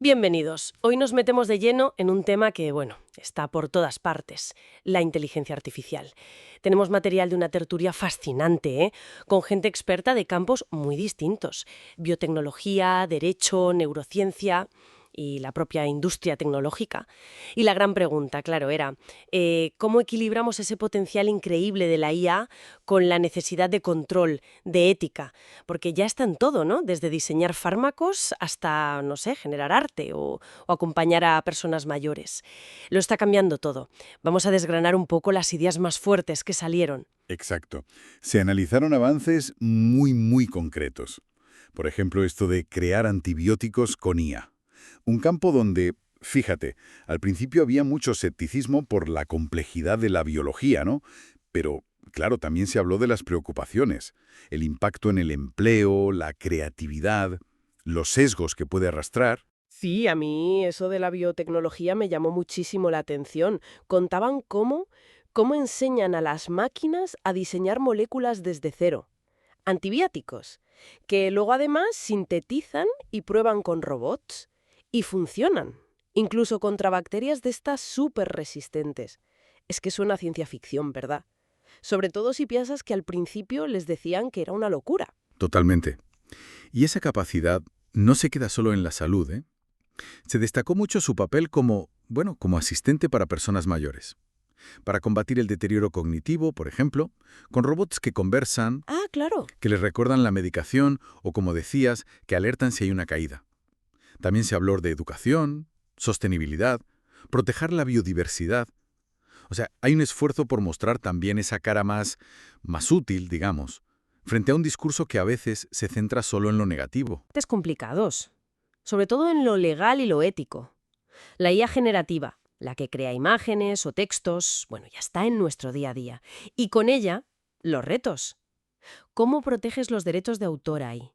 Bienvenidos. Hoy nos metemos de lleno en un tema que, bueno, está por todas partes, la inteligencia artificial. Tenemos material de una tertulia fascinante, con gente experta de campos muy distintos: biotecnología, derecho, neurociencia y la propia industria tecnológica. Y la gran pregunta, claro, era ¿cómo equilibramos ese potencial increíble de la IA con la necesidad de control, de ética? Porque ya está en todo, ¿no? Desde diseñar fármacos hasta, no sé, generar arte o acompañar a personas mayores. Lo está cambiando todo. Vamos a desgranar un poco las ideas más fuertes que salieron. Exacto. Se analizaron avances muy concretos. Por ejemplo, esto de crear antibióticos con IA. Un campo donde, fíjate, al principio había mucho escepticismo por la complejidad de la biología, ¿no? Pero, claro, también se habló de las preocupaciones, el impacto en el empleo, la creatividad, los sesgos que puede arrastrar. Sí, a mí eso de la biotecnología me llamó muchísimo la atención. Contaban cómo enseñan a las máquinas a diseñar moléculas desde cero. Antibióticos, que luego además sintetizan y prueban con robots. Y funcionan, incluso contra bacterias de estas súper resistentes. Es que suena a ciencia ficción, ¿verdad? Sobre todo si piensas que al principio les decían que era una locura. Totalmente. Y esa capacidad no se queda solo en la salud, ¿eh? Se destacó mucho su papel como, bueno, como asistente para personas mayores. Para combatir el deterioro cognitivo, por ejemplo, con robots que conversan, Ah, claro. que les recuerdan la medicación o, como decías, que alertan si hay una caída. También se habló de educación, sostenibilidad, proteger la biodiversidad. O sea, hay un esfuerzo por mostrar también esa cara más útil, digamos, frente a un discurso que a veces se centra solo en lo negativo. Es complicados, sobre todo en lo legal y lo ético. La IA generativa, la que crea imágenes o textos, bueno, ya está en nuestro día a día. Y con ella, los retos. ¿Cómo proteges los derechos de autor ahí?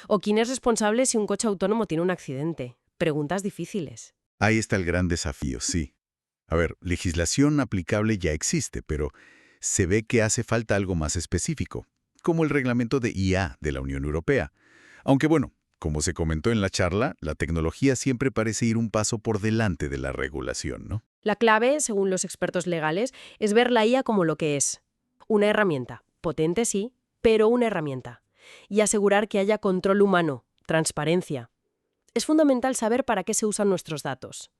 ¿O quién es responsable si un coche autónomo tiene un accidente? Preguntas difíciles. Ahí está el gran desafío, sí. A ver, legislación aplicable ya existe, pero se ve que hace falta algo más específico, como el reglamento de IA de la Unión Europea. Aunque bueno, como se comentó en la charla, la tecnología siempre parece ir un paso por delante de la regulación, ¿no? La clave, según los expertos legales, es ver la IA como lo que es. Una herramienta. Potente sí, pero una herramienta. Y asegurar que haya control humano, transparencia. Es fundamental saber para qué se usan nuestros datos.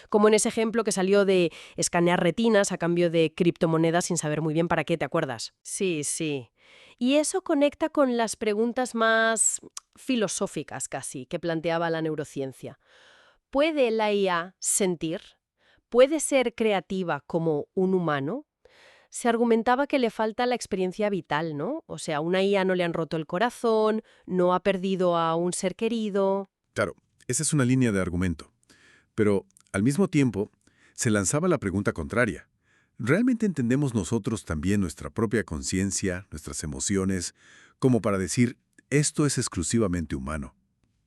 Como en ese ejemplo que salió de escanear retinas a cambio de criptomonedas sin saber muy bien para qué, ¿te acuerdas? Sí, sí. Y eso conecta con las preguntas más filosóficas casi que planteaba la neurociencia. ¿Puede la IA sentir? ¿Puede ser creativa como un humano? Se argumentaba que le falta la experiencia vital, ¿no? O sea, a una IA no le han roto el corazón, no ha perdido a un ser querido. Claro, esa es una línea de argumento. Pero, al mismo tiempo, se lanzaba la pregunta contraria. ¿Realmente entendemos nosotros también nuestra propia conciencia, nuestras emociones, como para decir, esto es exclusivamente humano?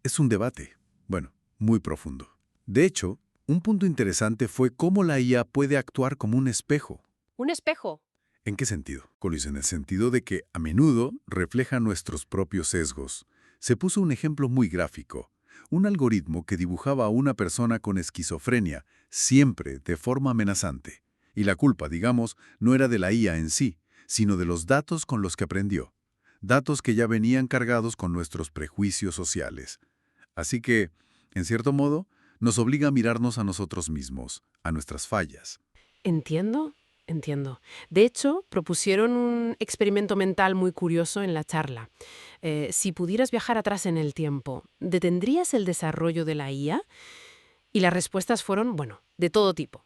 Es un debate, bueno, muy profundo. De hecho, un punto interesante fue cómo la IA puede actuar como un espejo. Un espejo. ¿En qué sentido? Colis, en el sentido de que a menudo refleja nuestros propios sesgos. Se puso un ejemplo muy gráfico. Un algoritmo que dibujaba a una persona con esquizofrenia, siempre de forma amenazante. Y la culpa, digamos, no era de la IA en sí, sino de los datos con los que aprendió. Datos que ya venían cargados con nuestros prejuicios sociales. Así que, en cierto modo, nos obliga a mirarnos a nosotros mismos, a nuestras fallas. Entiendo, entiendo. De hecho, propusieron un experimento mental muy curioso en la charla. Si pudieras viajar atrás en el tiempo, ¿detendrías el desarrollo de la IA? Y las respuestas fueron, bueno, de todo tipo.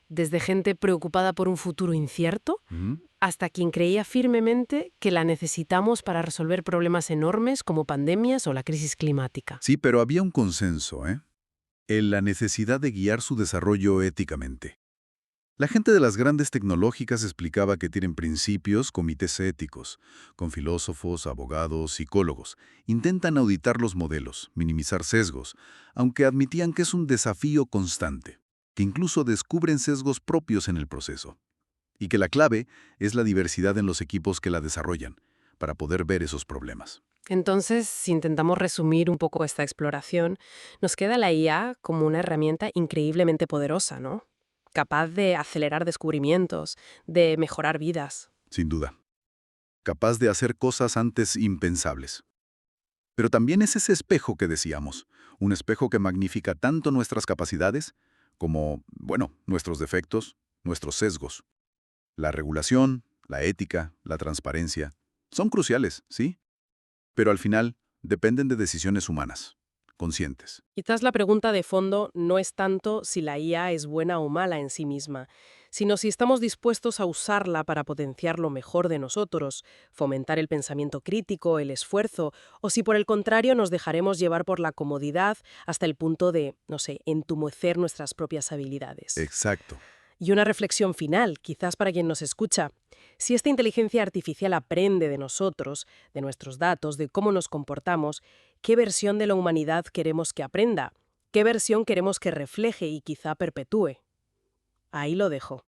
Desde gente preocupada por un futuro incierto, ¿Mm? hasta quien creía firmemente que la necesitamos para resolver problemas enormes como pandemias o la crisis climática. Sí, pero había un consenso, ¿eh? En la necesidad de guiar su desarrollo éticamente. La gente de las grandes tecnológicas explicaba que tienen principios, comités éticos, con filósofos, abogados, psicólogos. Intentan auditar los modelos, minimizar sesgos, aunque admitían que es un desafío constante, que incluso descubren sesgos propios en el proceso, y que la clave es la diversidad en los equipos que la desarrollan, para poder ver esos problemas. Entonces, si intentamos resumir un poco esta exploración, nos queda la IA como una herramienta increíblemente poderosa, ¿no? Capaz de acelerar descubrimientos, de mejorar vidas. Sin duda. Capaz de hacer cosas antes impensables. Pero también es ese espejo que decíamos, un espejo que magnifica tanto nuestras capacidades como, bueno, nuestros defectos, nuestros sesgos. La regulación, la ética, la transparencia, son cruciales, ¿sí? Pero al final dependen de decisiones humanas, conscientes. Quizás la pregunta de fondo no es tanto si la IA es buena o mala en sí misma, sino si estamos dispuestos a usarla para potenciar lo mejor de nosotros, fomentar el pensamiento crítico, el esfuerzo, o si por el contrario nos dejaremos llevar por la comodidad hasta el punto de, no sé, entumecer nuestras propias habilidades. Exacto. Y una reflexión final, quizás para quien nos escucha. Si esta inteligencia artificial aprende de nosotros, de nuestros datos, de cómo nos comportamos, ¿qué versión de la humanidad queremos que aprenda? ¿Qué versión queremos que refleje y quizá perpetúe? Ahí lo dejo.